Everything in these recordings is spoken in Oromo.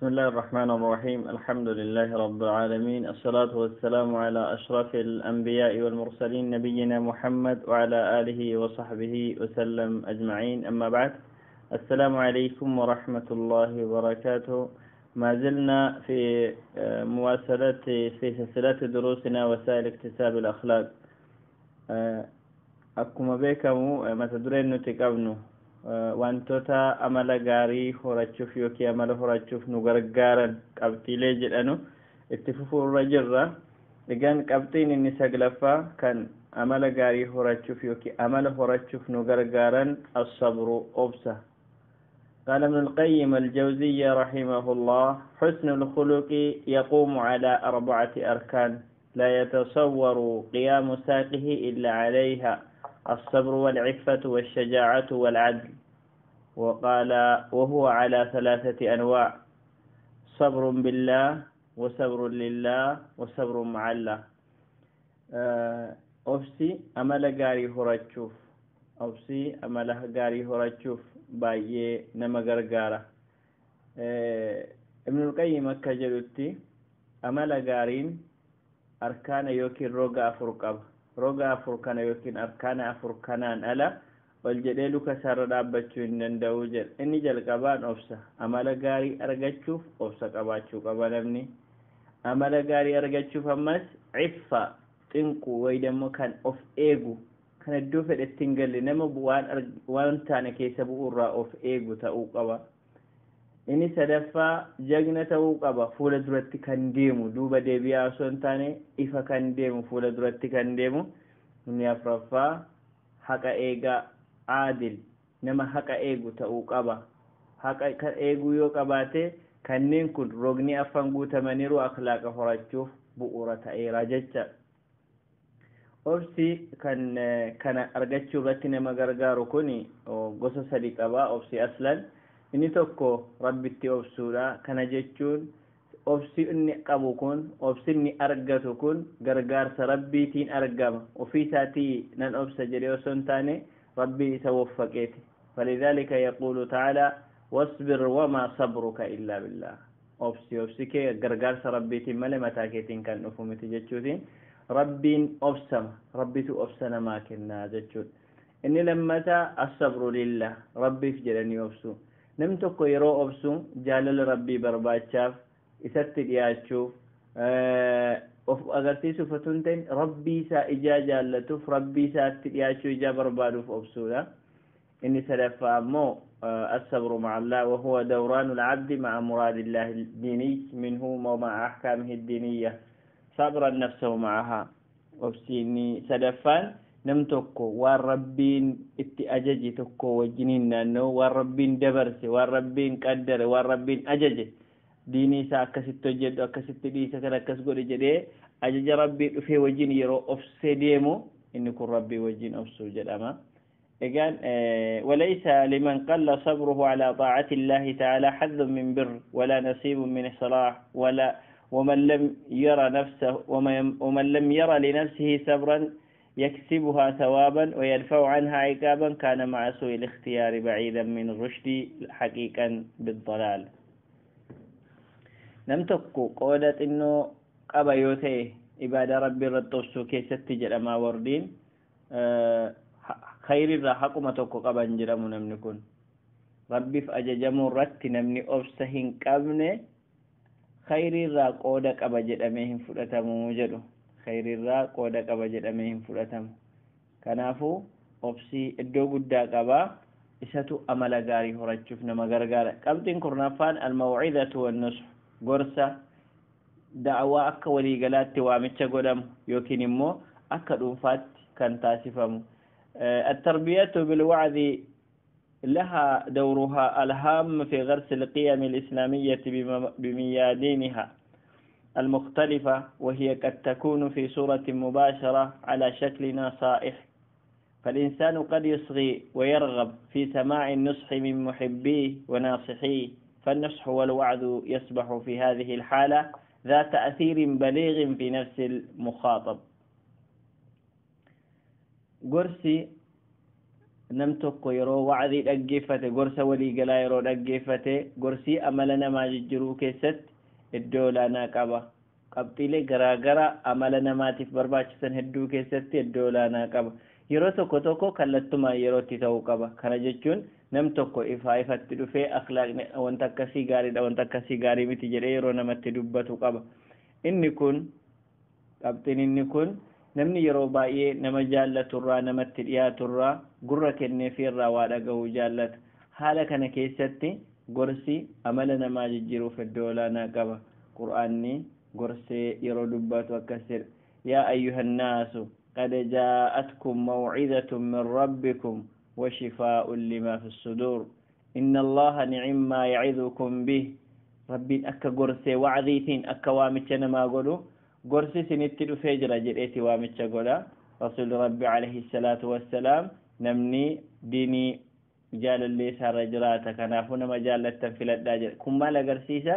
بسم الله الرحمن الرحيم. الحمد لله رب العالمين، الصلاة والسلام على أشرف الأنبياء والمرسلين نبينا محمد وعلى آله وصحبه وسلم أجمعين، أما بعد. السلام عليكم ورحمة الله وبركاته. ما زلنا في مواصلة في سلسلة دروسنا وسائل اكتساب الأخلاق. أكما بيكمو ما تدرين نتقبنو wantoota amala gaarii horachuuf yookiin amala horachuuf nu gargaaran qabxiilee jedhanu itti fufuurra jirra. Egaan qabxiin inni saglaffaa kan amala gaarii horachuuf yookiin amala horachuuf nu gargaaran as-sabru, obsa. قال ابن القيم الجوزية رحمه الله: حسن الخلق يقوم على 4 أركان لا يتصور قيام ساقه إلا عليها: الصبر والعفة والشجاعة والعدل. وقال: وهو على 3 أنواع: صبر بالله، وصبر لله، وصبر مع الله. أوفسي أمل غاري هرچوف، أوفسي أمل غاري هرچوف بايه نما غرغارا. ابن القيم كجلتي أمل غارين أركان يوكي روغا فرقب roga furkana yokin arkana furkanaan ala wal jedhee luka sarara dhaabbachuu hin danda'u jedha. Inni jalqabaan obsa. Amala gaarii argachuuf obsa qabaachuu qaba namni. Amala gaarii argachuuf ammas iffa, xinquu waydammoo kan of eegu, kan iddoo fedhetti hin galle nama waan taane keessa bu'uurraa of eegu ta'uu qaba. Inni sadaffaa jagna ta'uu qaba. Fuula duratti kan deemu, duuba deebi'aa osoo hin taane ifa kan deemu, fuula duratti kan deemu. Inni afuraffaa haqa eegaa, aadil, nama haqa eegu ta'uu qaba. Haqa eeguu yoo qabaate kanneen kun rogni afaan guutamaniiru akhlaaqa horachuuf bu'uura ta'eera jecha. Obsi kana argachuu irratti nama gargaaru kun gosa 3 qaba. Obsi aslan inni tokko rabbitti obsuudha. Kana jechuun obsi inni qabu kun, obsi inni argatu kun gargaarsa rabbiitiin argama. Ofii isaatii nan obsa jedhee osoo hin taane rabbii isa waffaqeeti. فلذلك يقول تعالى: واصبر وما صبرك إلا بالله. obsi kee gargaarsa rabbiitiin malee mataa keetiin kan dhufu miti jechuutiin rabbiin obsama, rabbitu obsa namaa kennaa jechuudha. Inni lammataa as-sabru lillah, rabbiif jedhanii obsu. Namni tokko yeroo obsu jaalala rabbii barbaachaaf isatti dhiyaachuuf of agarsiisuuf osoo hin ta'in rabbii isaa ijaa jaallatuuf rabbii isaatti dhiyaachuu ijaa barbaaduuf obsuudha. inni sadaffaa ammoo as-sabru ma'a Allah wa huwa dawranu al-'abdi ma'a muradillahi ad-dini minhu wa ma'a ahkamihi ad-diniyya sabran nafsuhu ma'aha. obsiini sadaffaan nam tokko waan rabbiin itti ajaje tokko wajjiniin naannoo, waan rabbiin dabarse, waan rabbiin qaddare, waan rabbiin ajaje diinii isaa akkasitti hojjedhu, akkasitti dhiisa kan akkas godhe jedhee ajaja rabbii dhufee wajjin yeroo obsee deemu inni kun rabbii wajjin obsuu jedhama. egaan walaysa liman qalla sabruhu ala ta'ati Allah ta'ala hadhun min birr wala nasibun min salah wala ومن لم يرى نفسه ومن لم يرى لنفسه صبرا يكسبها ثوابا ويدفع عنها عقابا كان مع سوء الاختيار بعيدا من الرشد حقيقا بالضلال. نمتكو قولت انه قبيوته عبادة ربي رتوسو كيست جرما وردين خير الرحق متكو قبان جرمو نمنكون ربي فأججمو رت نمني أفسهن قبنه خير الراقودة قبجت أميهم فرأتمو مجدو خير الراقودة قبجت أميهم فرأتمو كنافو أبسي الدو قد قبا إساتو أمل غاري هرچوف نما غرغارة. قمتين كرنافان الموعظة والنصح قرصة دعوة أكا وليقلات وامتش قدم يوكينمو أكا دنفات كان تاسفمو. التربية بالوعظ لها دورها الهام في غرس القيم الإسلامية بميادينها المختلفة، وهي قد تكون في صورة مباشرة على شكل نصائح. فالإنسان قد يصغي ويرغب في سماع النصح من محبيه وناصحيه، فالنصح والوعظ يصبح في هذه الحالة ذات تأثير بليغ في نفس المخاطب. قرسي nam tokko yeroo wa'dii dhaggeeffate gorsa walii galaa yeroo dhaggeeffate gorsii amala namaa jijjiiruu keessatti iddoo olaanaa qaba. qabxiilee garaagaraa amala namaatiif barbaachisan hedduu keessatti iddoo olaanaa qaba. yeroo tokko tokko kallattumaan yerootti ta'uu qaba. kana jechuun nam tokko ifatti dhufee akhlaaqni wanta akkasii gaariidha wanta akkasii gaarii miti jedhee yeroo namatti dubbatu qaba. inni kun qabxiin inni kun namni yeroo baay'ee nama jaallaturraa namatti dhiyaaturraa gurra kenneefii irraa waa dhagahuu jaallata. haala kana keessatti gorsi amala namaa jijjiiruuf iddoo olaanaa qaba. qur'aanni gorsee yeroo dubbatu akkas jedha: yaa ayyuhannaasu qad jaa'atkum maw'izatun min rabbikum wa shifaa'un lima fi sudur inna allaha ni'immaa ya'idukum bih. rabbiin akka gorsee wa'diitiin akka waamicha namaa godhu gorsi isinitti dhufee jira jedheeti waamicha godha. rasuulli rabbi alayhi salaatu wassalaam namni diinii jaalallee isaarra jiraata kanaafuu nama jaallattan filadhaa jedha. kun maal agarsiisa?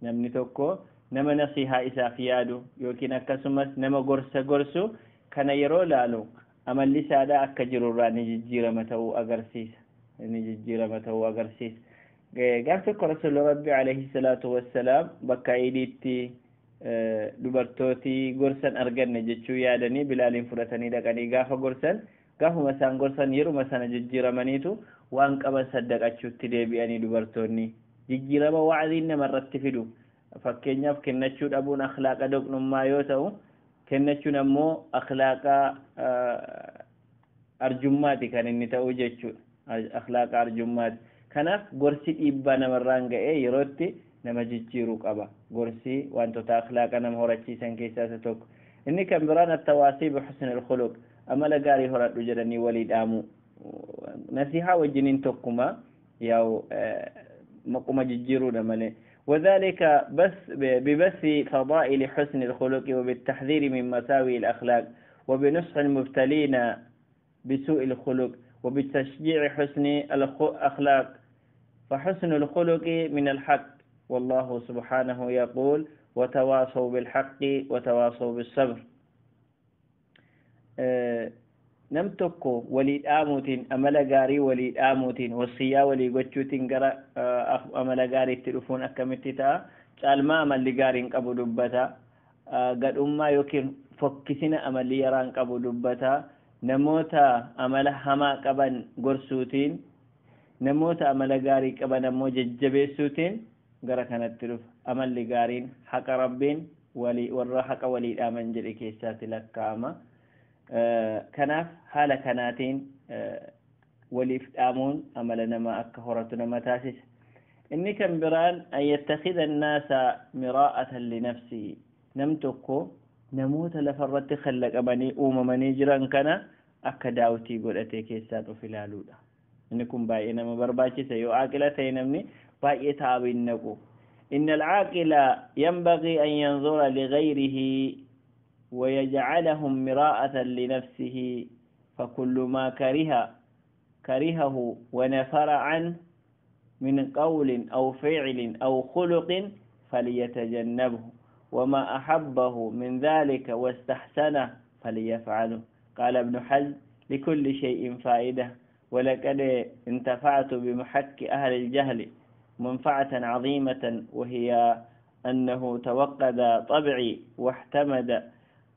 namni tokko nama nasihaa isaaf yaadu yookiin akkasumas nama gorsa gorsu kana yeroo laalu amalli isaadhaa akka jirurraa ni jijjiirama ta'uu agarsiisa. gaaf tokko rasuulli rabbi alayhi salaatu wassalaam bakka iidiitti dubartooti gorsan arganne jechuu yaadanii bilaaliin fudhatanii dhaqanii gaafa gorsan gaafuma isaan gorsan yeruma sana jijjiiramaniitu waan qaban saddaqachuutti deebi'anii dubartoonni. jijjiirama wa'diin namarratti fidu fakkeenyaaf kennachuu dhabuun akhlaaqa doqnummaa yoo ta'u kennachuun ammoo akhlaaqa arjummaati kan inni ta'u jechuudha. akhlaaqa arjummaati. kanaaf gorsi dhiibbaa namarraan ga'ee yerootti nama jijjiiruu qaba. gorsi wantoota akhlaaqa nama horachiisan keessaa isa tokko. inni kan biraan attawaasii bihusni alkhuluq amala gaarii horadhu jedhanii walii dhaamu. nasihaa wajjiniin tokkuma yaa'u مقوم ججيرون ماله. وذلك ببث فضائل حسن الخلق وبالتحذير من مساوي الأخلاق وبنصح المبتلين بسوء الخلق وبتشجيع حسن الأخلاق. فحسن الخلق من الحق والله سبحانه يقول وتواصوا بالحق وتواصوا بالصبر. نمتكو وليد آموتين أمل غاري وليد آموتين وصيا ولي قوتشوتين غرا أمل غاري التلفون أكمتتا قال ما أمل غارين قبو دبتا قد أما يوكين فكسنا أمل يران قبو دبتا نموتا أمل هما قبن قرسوتين نموتا أمل غاري قبن أمو ججبسوتين غرا كانت تلف أمل غارين حق ربين ولي والرحق وليد آمن جري كيسات لكاما. kanaaf haala kanaatiin waliif dhaamuun amala nama akka horatu nama taasisa. inni kan biraan an yattakhidha annaasa miraa'atan linafsihi. nam tokko namoota lafarratti khallaqamanii uumamanii jiran kana akka daawwitii godhatee keessaa of ilaaluudha. inni kun baay'ee nama barbaachisa. yoo aaqila ta'e namni baay'ee taabiin naqu. innal aaqila yanbaghi an yanzura lighayrihi ويجعلهم مراءة لنفسه فكل ما كرهه ونفر عنه من قول أو فعل أو خلق فليتجنبه وما أحبه من ذلك واستحسنه فليفعله. قال ابن حزم لكل شيء فائدة ولقد انتفعت بمحك أهل الجهل منفعة عظيمة وهي أنه توقد طبعي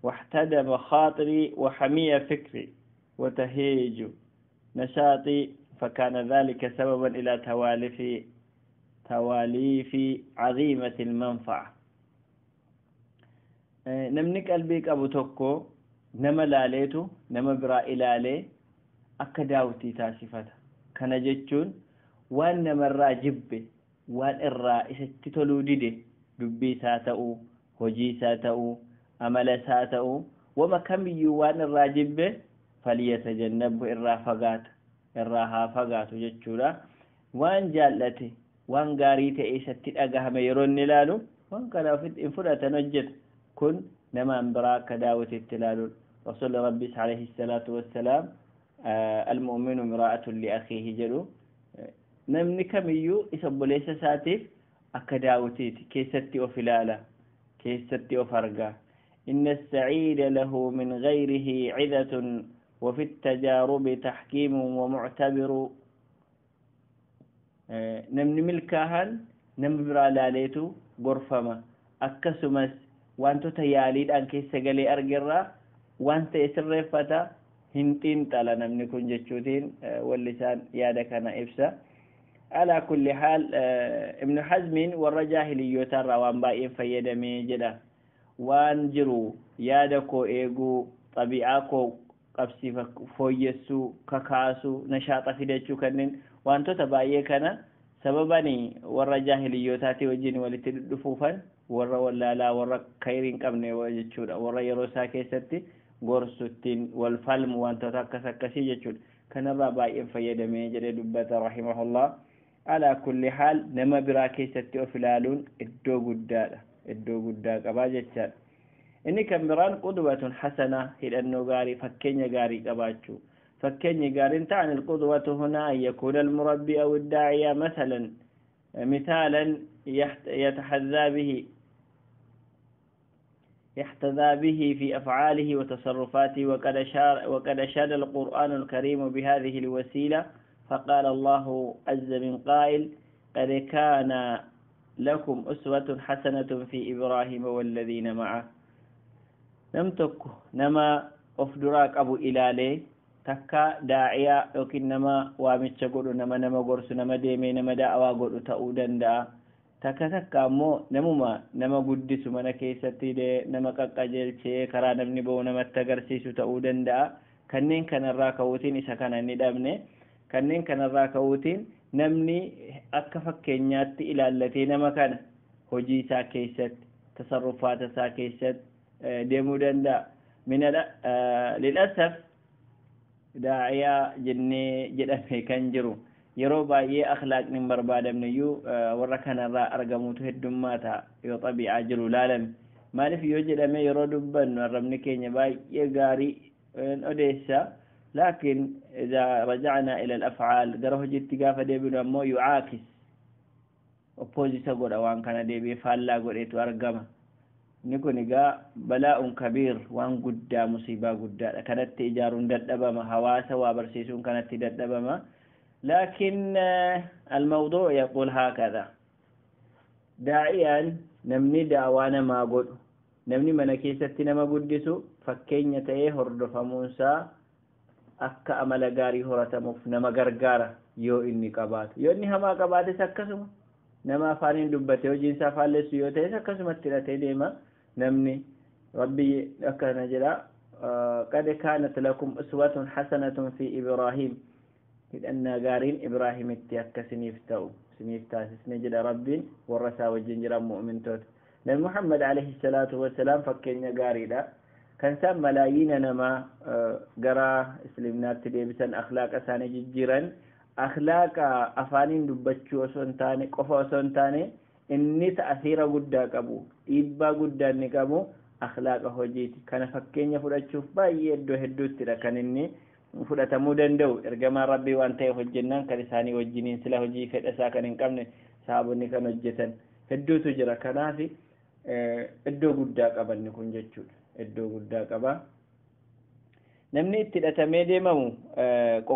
واحتدم خاطري وحمي فكري وتهيج نشاطي فكان ذلك سببا إلى تواليف عظيمة المنفعة. نمنك قلبك أبو توكو نما لاليتو نما برا إلالي أكداوتي تاسفتا كان جتشون وان نما الراجب وان الرائسة تتلودده دبي ساتأو هجي ساتأو أمل ساتأو وما كم يوان الراجب فليتجنبه إراها فقات جتشورا وان جالته وان قاريت إيسا تتأقهم يرون نلالو وان كان انفرة نجد كن نما انبراك داوة التلالو. رسول ربي عليه الصلاة والسلام المؤمن مراءة لأخيه جلو نمني كم يو إسابو ليس ساتف أكداوتيت كيستي وفلالة كيستي وفرقا. إن السعيد له من غيره عذة وفي التجارب تحكيم ومعتبر نمني ملكاهن نمبرا لاليتو غرفما أكسمس وانتو تياليد أنكي سجلي أرجرا وانت يسرفتا هنتين تالا نمني كن جتشوتين واللسان يادك أنا إفسا على كل حال ابن حزم والرجاهلي يترى وان بائن فيدمي جدا وان جرو يادكو إيغو طبيعاكو قبسي فويسو ككاسو نشاط فيدتشو كنن وانتو تبايي كنا سببني والرجاهلي يتاتي وجيني ولتدفوفا ورّا ولا لا ورّا خيرين قبني وجتشودا ورّا يروسا كيستي غورسوتين والفلم وانتو تكسكسي جتشود كان بابا فيدمي جدا دبت رحمه الله على كل حال نما برا كيستي وفلالون ادو قدا قبا جتشاد إني كمبران قدوة حسنة هي أنه غاري فكيني غاري قباتشو فكيني غاري تعني القدوة هنا أن يكون المربي أو الداعية مثالا يحتذى به في أفعاله وتصرفاته وقد أشاد القرآن الكريم بهذه الوسيلة فقال الله عز من قائل قد كان لكم أسوة حسنة في إبراهيم والذين معه نمتك نما أفدراك أبو إلالي تكا داعية لكن نما وامتش قولوا نما قرس نما ديمي نما دعوة قولوا تأودا دا تكا مو نما قدس منا كيستي دي نما قاقجل شيء كرا نمني بو نما تقرسيسو تأودا دا كنين كان الراكوتين إسا كان الندامني كنين كان الراكوتين نمني أكفك كينيات إلى التي نما كان هجيسا كيست تصرفات سا كيست ديمو دندا من للأسف داعية جني جدا في كنجرو يرو باي أخلاق نمبر بعد من يو وركنا را أرجمو تهد ماتا يو طبيعة جرو لالم ما نفي يوجد أمي يرو دبن ورمني كيني باي يغاري أديسا لكن إذا رجعنا إلى الأفعال قره جد قافة ديبن أمو يعاكس opposite قد أوان كان ديبي فالا قد إتو أرجمه نكون جا بلاء كبير وان قد مصيبة قد كانت إجار ددبما هواسا وبرسيسون كانت ددبما لكن الموضوع يقول هكذا داعيا نمني دعوانا ما قد نمني منكيستنا ما قدسو فكين يتأيه هردف موسى أكا أمل غاري هرتمف نما غرغارة يو إني قبات يو إني هما قبات سكسما نما فانين دبته وجنسا فالسو يو تأيه سكسما تلاتي ديما نمني ربي أكرنا نجلا قد كانت لكم أسوة حسنة في إبراهيم إذ أن قارين إبراهيم اتيك سنيفتا سنجل ربي ورسا وجنجر مؤمن توت لأن محمد عليه الصلاة والسلام فكينا قاري كان سام ملايين نما قرا اسلمنا تديبسا أخلاق أساني ججيرا أخلاق أفانين دبتشو وسنتاني قفا وسنتاني إني تأثير قدّاك أبو إبا قدّانك أبو أخلاق هجيتي كان فكين يفرد شوف باي يدو هدوت كان إني فرد مودن دو إرقما ربي وانتي هجنان كالساني وجنين سلا هجي فد أساكن إنكمن صحابني كان هجتن هدوت جرى كنافي إدو قدّاك أبا نكون جتشود إدو قدّاك أبا نمني تلتمي ديمو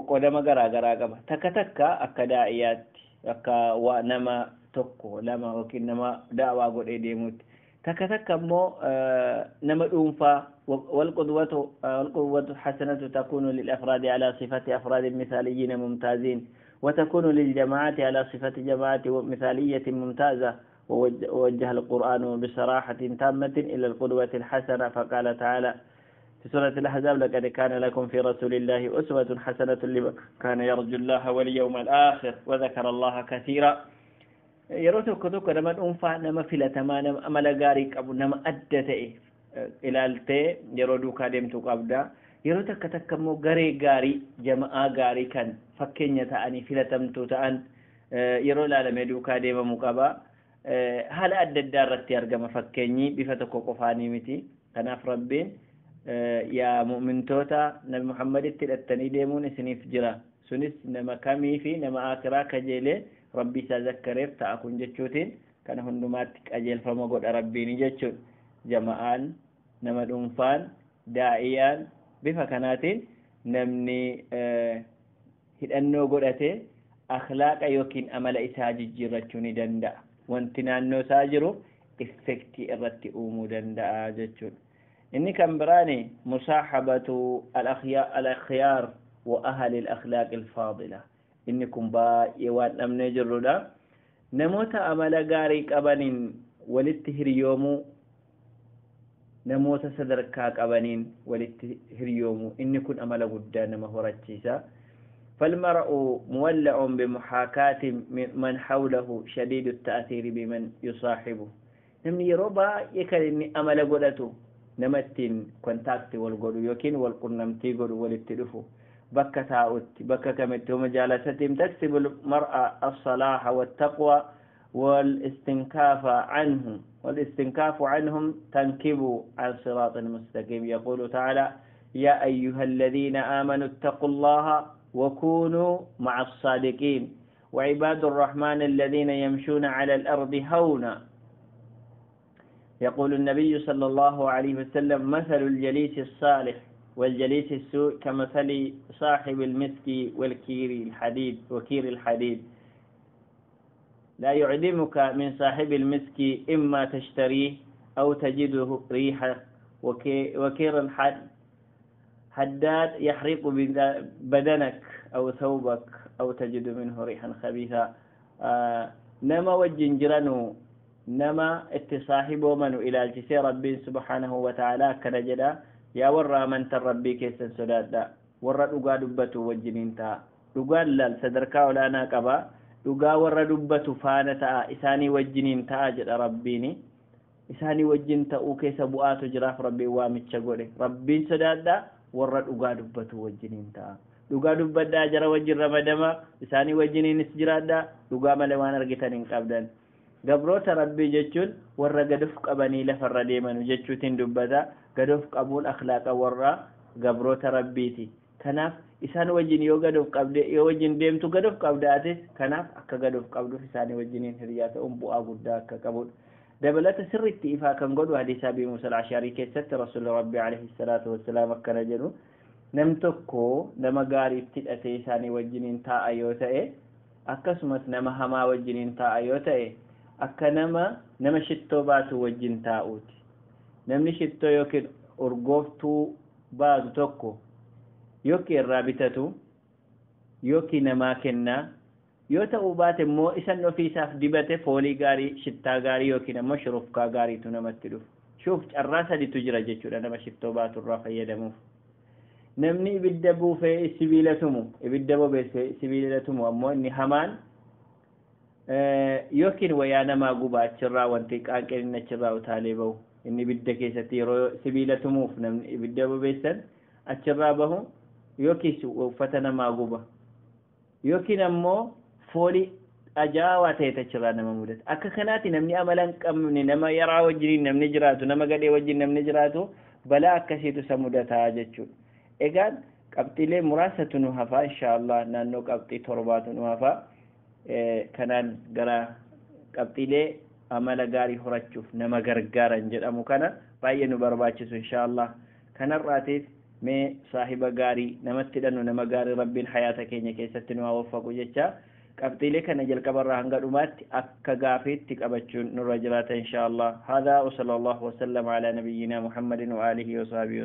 قدام غرا قبا تكا أكا داعيات أكا ونما tokko lama wakin nama da'wa gode demut takataka mo nama dunfa والقدوة حسنة تكون للأفراد على صفة أفراد مثاليين ممتازين وتكون للجماعات على صفة جماعة مثالية ممتازة ووجه القرآن بصراحة تامة إلى القدوة الحسنة فقال تعالى في سورة الأحزاب لقد كان لكم في رسول الله أسوة حسنة لمن كان يرجو الله واليوم الآخر وذكر الله كثيرا يروتو كتوك نما أنفع نما فلتما نما أمل غاريك أبو نما أدته إلالتي يرودو كادمتو قبدا يروتا كتكمو غاري جماعة غاري كان فكين يتعني فلتمتو تأن يرو لالمدو كادم مقابا هل أدى الدارة يرغم فكيني بفتكو قفاني متي كناف ربين يا مؤمن توتا نبي محمد التلتني ديمون سنيف جرا سنس نما كامي في نما آكرا كجيلي ربي تذكرت تأكون جتشوتين كان هندماتك أجل فما قد ربي نجتشوت جماعان نما دنفان داعيان بفكاناتين namni hidhannoo godhate akhlaaqa yookiin amala isaa jijjiirrachuu ni danda'a. Wanti naannoo isaa jiru effektii irratti uumuu danda'a jechuudha. inni kan biraani musaahabatu al-akhyaar wa ahli al-akhlaaq al-faadila. inni kun baay'ee waan dhabnee jirrudha. namoota amala gaarii qabaniin walitti hiriyoomuu, namoota sadarkaa qabaniin walitti hiriyoomuu, inni kun amala guddaa nama horachiisa. فالمرء مولع بمحاكاة من حوله شديد التأثير بمن يصاحبه. نمني ربا يكلني أمل قدته نمتين كونتاكت والقدو يكين والقرنمتي قدو والاتلفو بكة تاوت بكة كمت ومجالستهم تكسب المرأة الصلاح والتقوى والاستنكاف عنهم تنكب عن صراط مستقيم. يقول تعالى: يا أيها الذين آمنوا اتقوا الله وكونوا مع الصادقين وعباد الرحمن الذين يمشون على الأرض هونا. يقول النبي صلى الله عليه وسلم: مثل الجليس الصالح والجليس السوء كمثل صاحب المسك وكير الحديد لا يعدمك من صاحب المسك إما تشتريه أو تجده ريحه وكير حداد يحرق بدنك أو ثوبك أو تجد منه ريحا خبيثا. نما وجنجرانو نما اتصاحبه منو إلى الجسي ربي سبحانه وتعالى كنجدا يا ورى من تربي كيسن سدادا ورى دغا دبتو وجنينتا دغا لال صدركا ولا ناقبا دغا ورى دبتو فانتا إساني وجنينتا جد ربيني إساني وجنتا او كيس بؤاتو جراف ربي وامچ غودي ربي سدادا ورى دغا دبتو وجنينتا دغا دبدا جرا وجن رمدما إساني وجنين سجرادا دغا ملوان ارغتن قبدن. gabroota rabbii jechuun warra gaduf qabanii lafarra deeman jechuutiin dubbata. gaduf qabuun akhlaaqa warra gabroota rabbiiti. kanaaf isaan wajjin yoo gaduf qabde yoo wajjin deemtu gaduf qabdaatis kanaaf akka gaduf qabduuf isaanii wajjiniin hiriyaa ta'uun bu'aa guddaa akka qabudha. dabalata sirriitti ifaa kan godhu hadiisa Abii Muusaa al-Ash'arii keessatti rasuulli rabbii alayhi salaatu wassalaam akkana jedhu: nam tokko nama gaariitti hidhatee isaanii wajjiniin taa'a yoo ta'e, akkasumas nama hamaa wajjiniin taa'a yoo ta'e, akka nama shittoo baatu wajjin taa'uuti. namni shittoo yookiin urgooftuu baatu tokko yookiin irraa bitatu yookiin namaa kennaa yoo ta'uu baate immoo isan ofiisaaf dibate foolii gaarii, shittaa gaarii yookiin ammoo shurufkaa gaariitu namatti dhufu. shuuf carraa saditu jira jechuudha nama shittoo baatu irraa fayyadamuuf. namni ibidda buufee sibiila tumu, ibidda bobeessee sibiila tumu ammoo inni hamaan yookiin wayaa namaa gubaa achirraa wanti qaanqeen achirraa utaalee bahu, inni ibidda keessatti yeroo sibiila tumuuf namni ibidda bobeessan achirraa bahu yookiin uffata namaa guba yookiin ammoo foolii ajaa'aa ta'e achirraa nama mudata. akka kanaatti namni amala hin qabne nama yaraa wajjin namni jiraatu, nama gadhee wajjin namni jiraatu balaa akkasiitu isa mudataa jechuudha. egaa qabxiilee muraasatu nu hafaa inshaallah, naannoo qabxii 7 nu hafaa. kanaan gara qabxiilee amala gaarii horachuuf nama gargaaran jedhamu kana baay'ee nu barbaachisu inshaallah. kanarraatiif mee saahiba gaarii namatti hidhannu, nama gaarii rabbiin hayaata keenya keessatti nu waffaqu jecha qabxiilee kana jalqabarraa hanga dhumaatti akka gaafiitti qabachuun nurra jiraata inshaallah. هذا وصلى الله وسلم على نبينا محمد وآله وصحبه